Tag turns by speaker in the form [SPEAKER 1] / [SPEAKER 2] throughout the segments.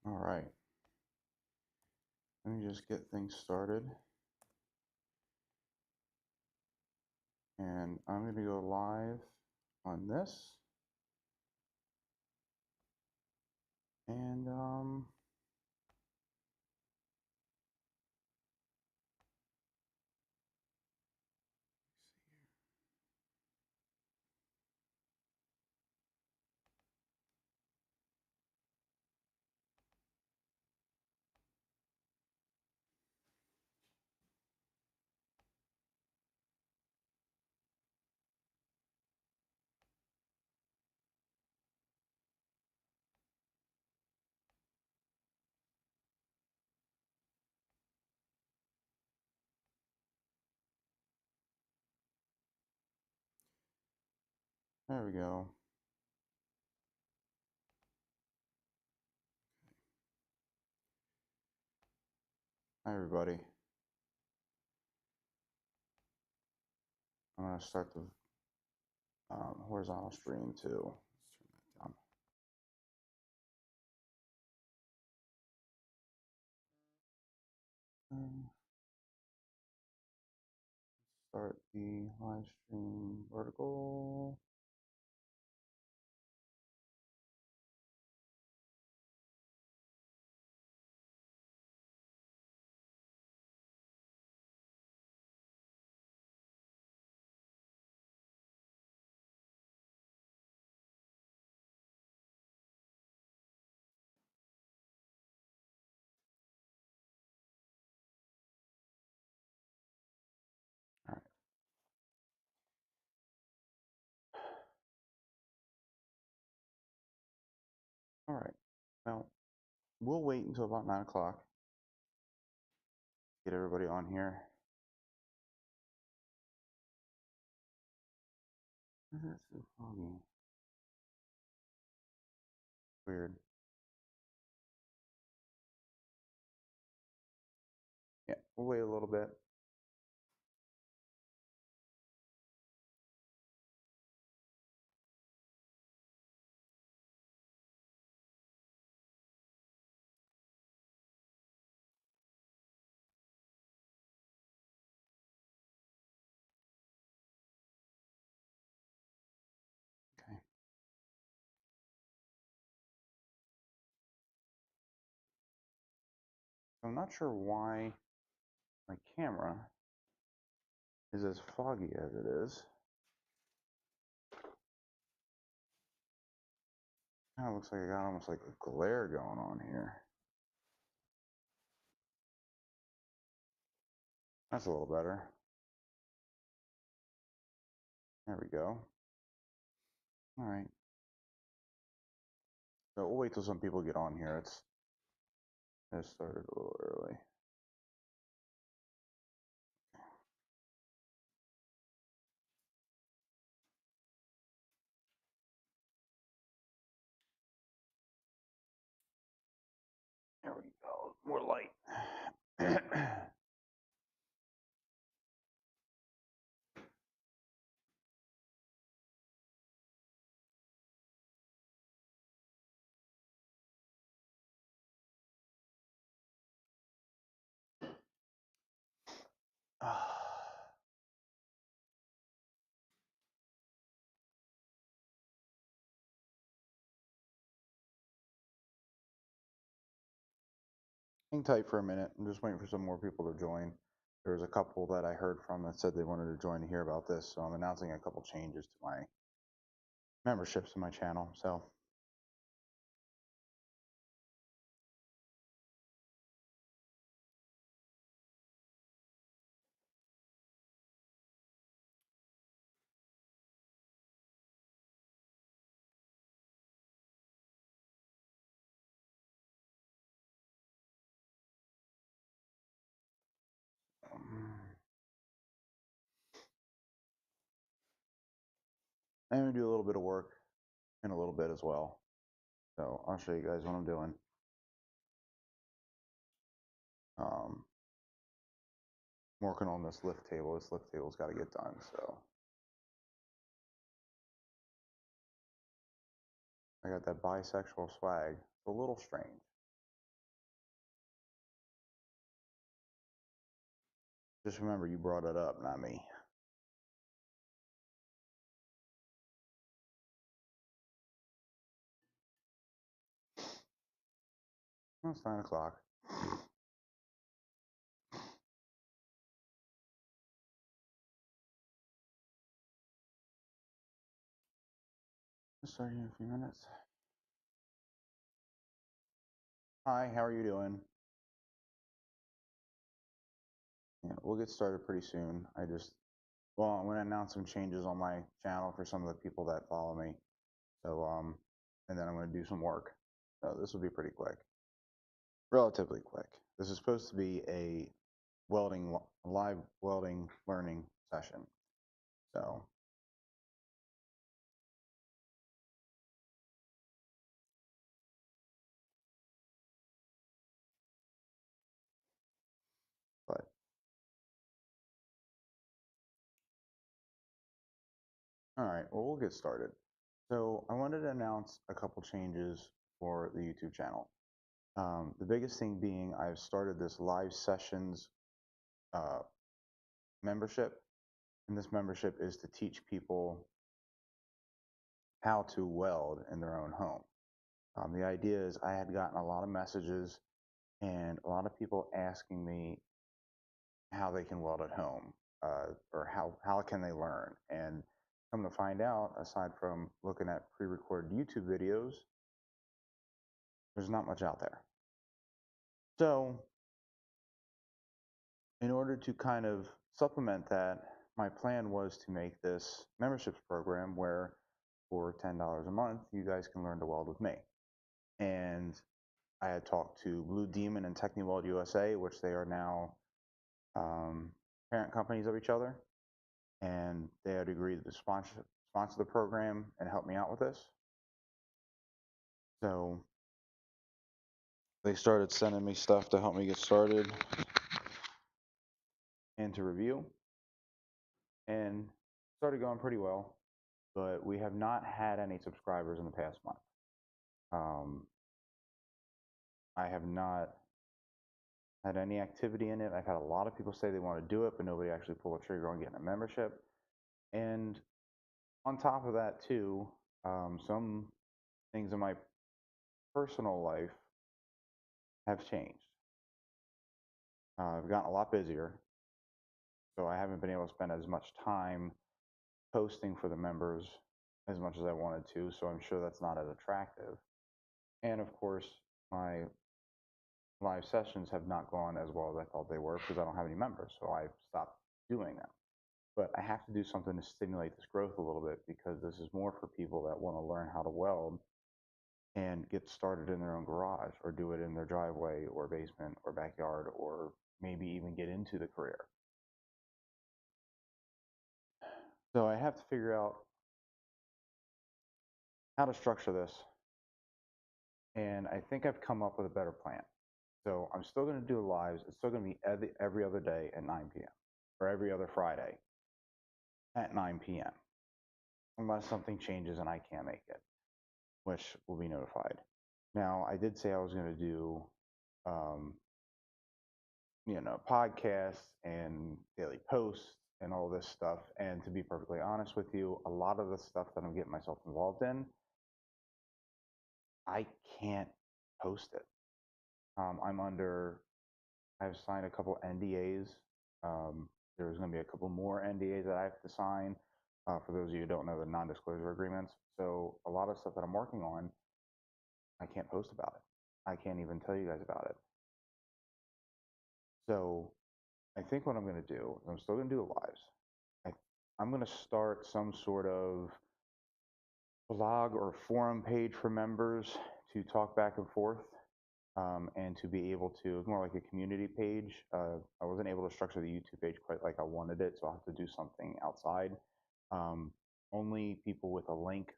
[SPEAKER 1] All right. Let me just get things started. And I'm going to go live on this. And there we go. Hi, everybody. I'm going to start the horizontal stream too. Let's turn that down. Start the live stream vertical. All right. All right. Now, we'll wait until about 9 o'clock. Get everybody on here. Why is it so foggy? Weird. Yeah, we'll wait a little bit. Okay. So I'm not sure why my camera is as foggy as it is. Kind of looks like I got almost like a glare going on here. That's a little better. There we go. All right. So we'll wait till some people get on here. It started a little early. There we go. More light. Hang tight for a minute. I'm just waiting for some more people to join. There was a couple that I heard from that said they wanted to join to hear about this, so I'm announcing a couple changes to my memberships in my channel. So I'm gonna do a little bit of work in a little bit as well. So I'll show you guys what I'm doing. Working on this lift table. This lift table's got to get done. So I got that bisexual swag. It's a little strange. Just remember, you brought it up, not me. Well, it's 9 o'clock. Starting in a few minutes. Hi, how are you doing? Yeah, we'll get started pretty soon. I'm going to announce some changes on my channel for some of the people that follow me. So, and then I'm going to do some work. So this will be pretty quick, relatively quick. This is supposed to be a live welding learning session. So, but all right, well, we'll get started. So I wanted to announce a couple changes for the YouTube channel. The biggest thing being I've started this live sessions uh, membership, and this membership is to teach people how to weld in their own home. The idea is I had gotten a lot of messages and a lot of people asking me how they can weld at home, or how can they learn. And come to find out, aside from looking at pre-recorded YouTube videos, there's not much out there. So in order to kind of supplement that, my plan was to make this memberships program where for $10 a month, you guys can learn to weld with me. And I had talked to Blue Demon and TechniWeld USA, which they are now parent companies of each other, and they had agreed to sponsor the program and help me out with this. So they started sending me stuff to help me get started and to review, and started going pretty well. But we have not had any subscribers in the past month. I have not had any activity in it. I've had a lot of people say they want to do it, but nobody actually pulled the trigger on getting a membership. And on top of that, too, some things in my personal life have changed. I've gotten a lot busier, so I haven't been able to spend as much time posting for the members as much as I wanted to, so I'm sure that's not as attractive. And of course, my live sessions have not gone as well as I thought they were because I don't have any members, so I've stopped doing them. But I have to do something to stimulate this growth a little bit because this is more for people that want to learn how to weld and get started in their own garage or do it in their driveway or basement or backyard or maybe even get into the career. So I have to figure out how to structure this. And I think I've come up with a better plan. So I'm still going to do lives. It's still going to be every other day at 9 p.m. or every other Friday at 9 p.m. unless something changes and I can't make it, which will be notified. Now, I did say I was going to do, podcasts and daily posts and all this stuff. And to be perfectly honest with you, a lot of the stuff that I'm getting myself involved in, I can't post it. I've signed a couple NDAs. There's going to be a couple more NDAs that I have to sign. For those of you who don't know, the non-disclosure agreements. So a lot of stuff that I'm working on, I can't post about it. I can't even tell you guys about it. So I think what I'm going to do is I'm still going to do the lives. I'm going to start some sort of blog or forum page for members to talk back and forth, and to be able to, more like a community page. I wasn't able to structure the YouTube page quite like I wanted it, so I'll have to do something outside. Only people with a link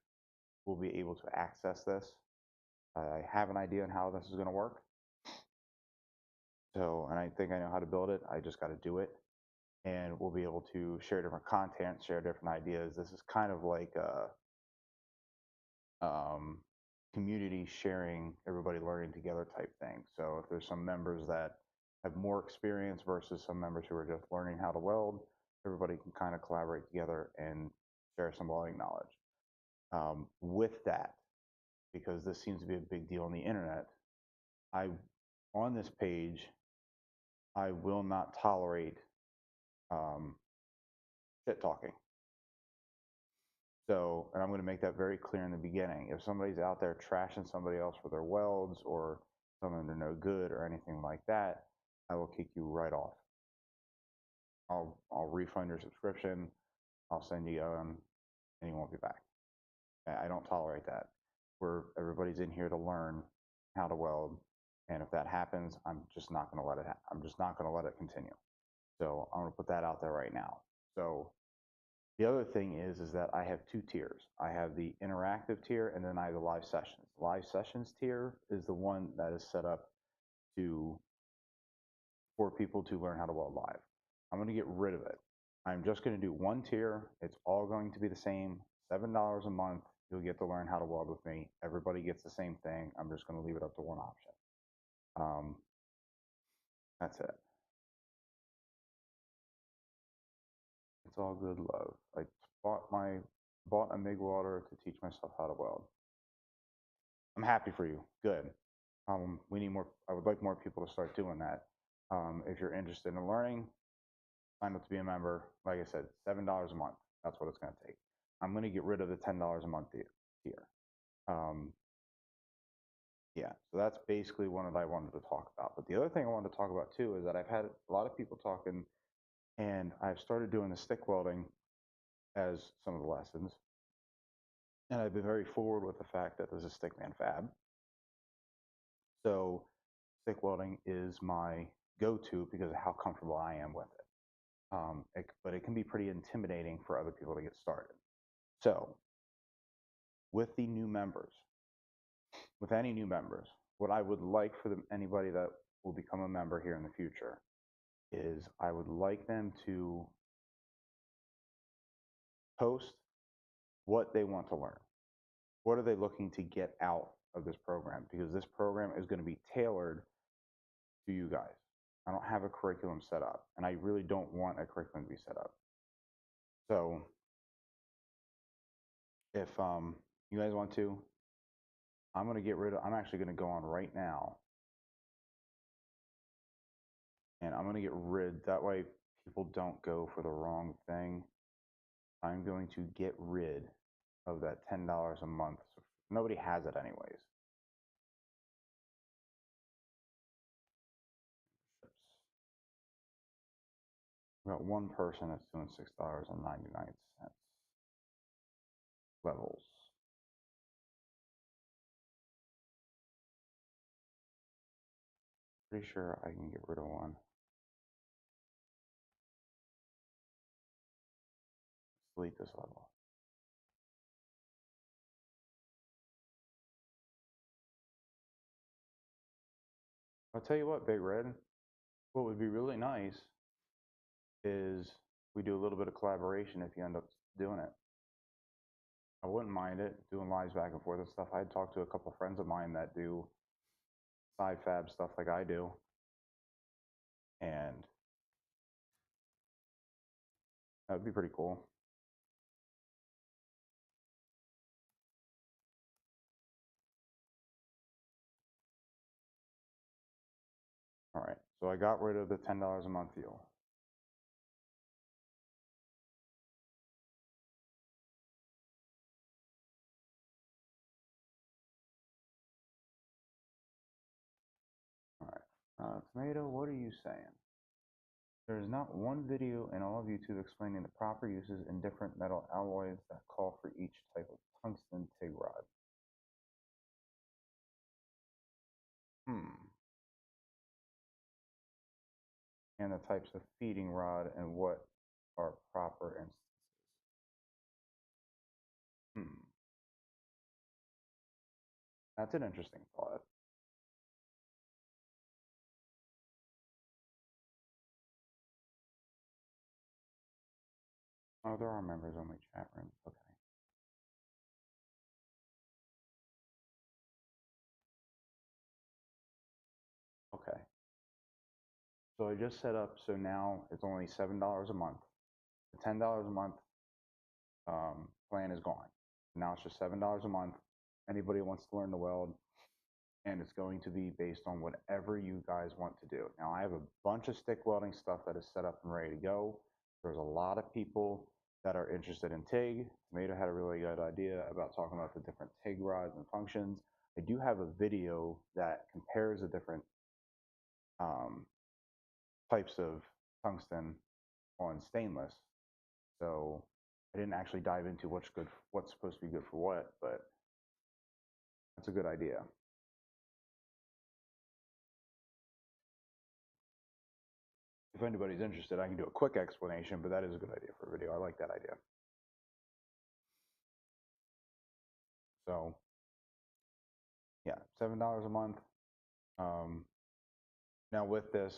[SPEAKER 1] will be able to access this. I have an idea on how this is going to work. So, and I think I know how to build it. I just got to do it. And we'll be able to share different content, share different ideas. This is kind of like a community sharing, everybody learning together type thing. So if there's some members that have more experience versus some members who are just learning how to weld. Everybody can kind of collaborate together and share some welding knowledge. With that, because this seems to be a big deal on the internet, on this page, I will not tolerate shit talking. So, and I'm going to make that very clear in the beginning. If somebody's out there trashing somebody else for their welds or telling them they're no good or anything like that, I will kick you right off. I'll refund your subscription. I'll send you on, and you won't be back. I don't tolerate that. Everybody's in here to learn how to weld, and if that happens, I'm just not going to let it. I'm just not going to let it continue. So I'm going to put that out there right now. So the other thing is that I have two tiers. I have the interactive tier, and then I have the live sessions. Live sessions tier is the one that is set up for people to learn how to weld live. I'm going to get rid of it. I'm just going to do one tier. It's all going to be the same, $7 a month. You'll get to learn how to weld with me. Everybody gets the same thing. I'm just going to leave it up to one option. That's it. It's all good love. I bought a MIG welder to teach myself how to weld. I'm happy for you. Good. We need more. I would like more people to start doing that. If you're interested in learning, sign up to be a member. Like I said, $7 a month. That's what it's going to take. I'm going to get rid of the $10 a month tier. Yeah, so that's basically what I wanted to talk about. But the other thing I wanted to talk about too is that I've had a lot of people talking, and I've started doing the stick welding as some of the lessons. And I've been very forward with the fact that there's a stickman fab. So stick welding is my go-to because of how comfortable I am with it. But it can be pretty intimidating for other people to get started. So with the new members, with any new members, what I would like for anybody that will become a member here in the future is I would like them to post what they want to learn. What are they looking to get out of this program? Because this program is going to be tailored to you guys. I don't have a curriculum set up, and I really don't want a curriculum to be set up. So if you guys want to, I'm actually going to go on right now, and I'm going to get rid, that way people don't go for the wrong thing. I'm going to get rid of that $10 a month. So nobody has it anyways. We got one person that's doing $6.99 levels. Pretty sure I can get rid of one. Delete this level. I'll tell you what, Big Red, what would be really nice is we do a little bit of collaboration if you end up doing it. I wouldn't mind it, doing lives back and forth and stuff. I'd talk to a couple friends of mine that do side fab stuff like I do. And that would be pretty cool. All right, so I got rid of the $10 a month deal. All right, Tomato, what are you saying? There is not one video in all of YouTube explaining the proper uses in different metal alloys that call for each type of tungsten TIG rod. And the types of feeding rod and what are proper instances. That's an interesting thought. Oh, there are members only chat rooms. Okay. Okay. So I just set up, so now it's only $7 a month. The $10 a month plan is gone. Now it's just $7 a month. Anybody wants to learn to weld, and it's going to be based on whatever you guys want to do. Now I have a bunch of stick welding stuff that is set up and ready to go. There's a lot of people that are interested in TIG. Tomato had a really good idea about talking about the different TIG rods and functions. I do have a video that compares the different types of tungsten on stainless. So I didn't actually dive into what's supposed to be good for what, but that's a good idea. If anybody's interested, I can do a quick explanation, but that is a good idea for a video. I like that idea. So yeah, $7 a month. Now with this,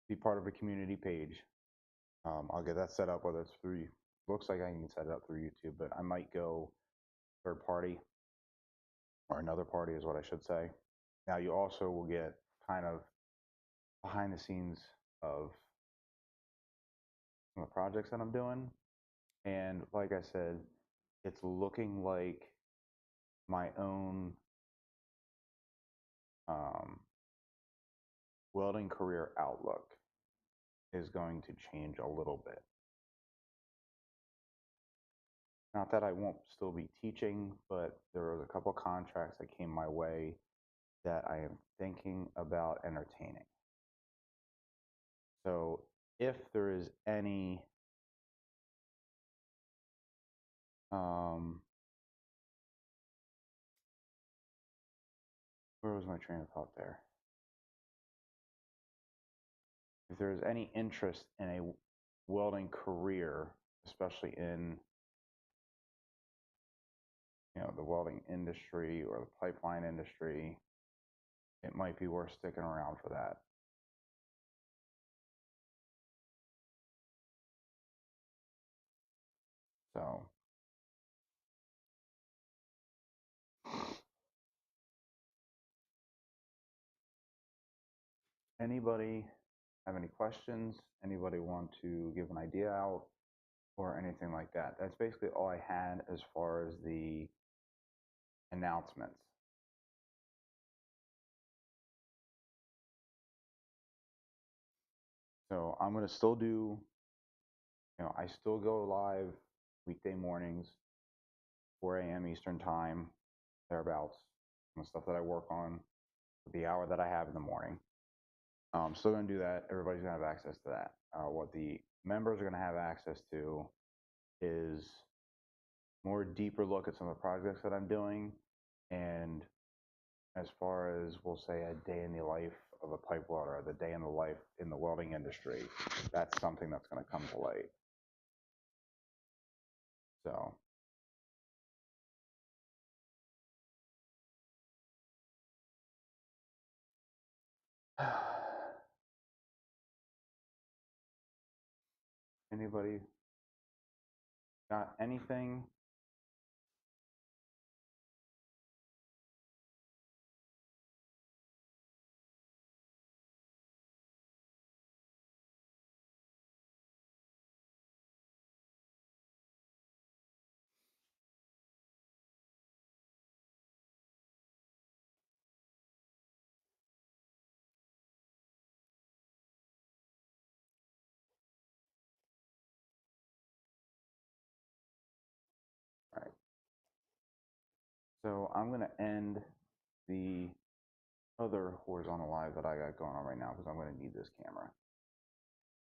[SPEAKER 1] be part of a community page. I'll get that set up, whether it's through, looks like I can set it up through YouTube, but I might go third party, or another party is what I should say. Now you also will get kind of behind the scenes of some of the projects that I'm doing. And like I said, it's looking like my own welding career outlook is going to change a little bit. Not that I won't still be teaching, but there was a couple contracts that came my way that I am thinking about entertaining. So if there is any where was my train of thought there? If there is any interest in a welding career, especially in the welding industry or the pipeline industry, it might be worth sticking around for that. So anybody have any questions? Anybody want to give an idea out or anything like that? That's basically all I had as far as the announcements. So I'm going to still do, I still go live weekday mornings, 4 a.m. Eastern time, thereabouts, on the stuff that I work on, the hour that I have in the morning. I'm still going to do that. Everybody's going to have access to that. What the members are going to have access to is more deeper look at some of the projects that I'm doing, and as far as, we'll say, a day in the life of a pipe welder, the day in the life in the welding industry, that's something that's going to come to light. So anybody got anything? All right. So I'm going to end the other horizontal live that I got going on right now because I'm going to need this camera.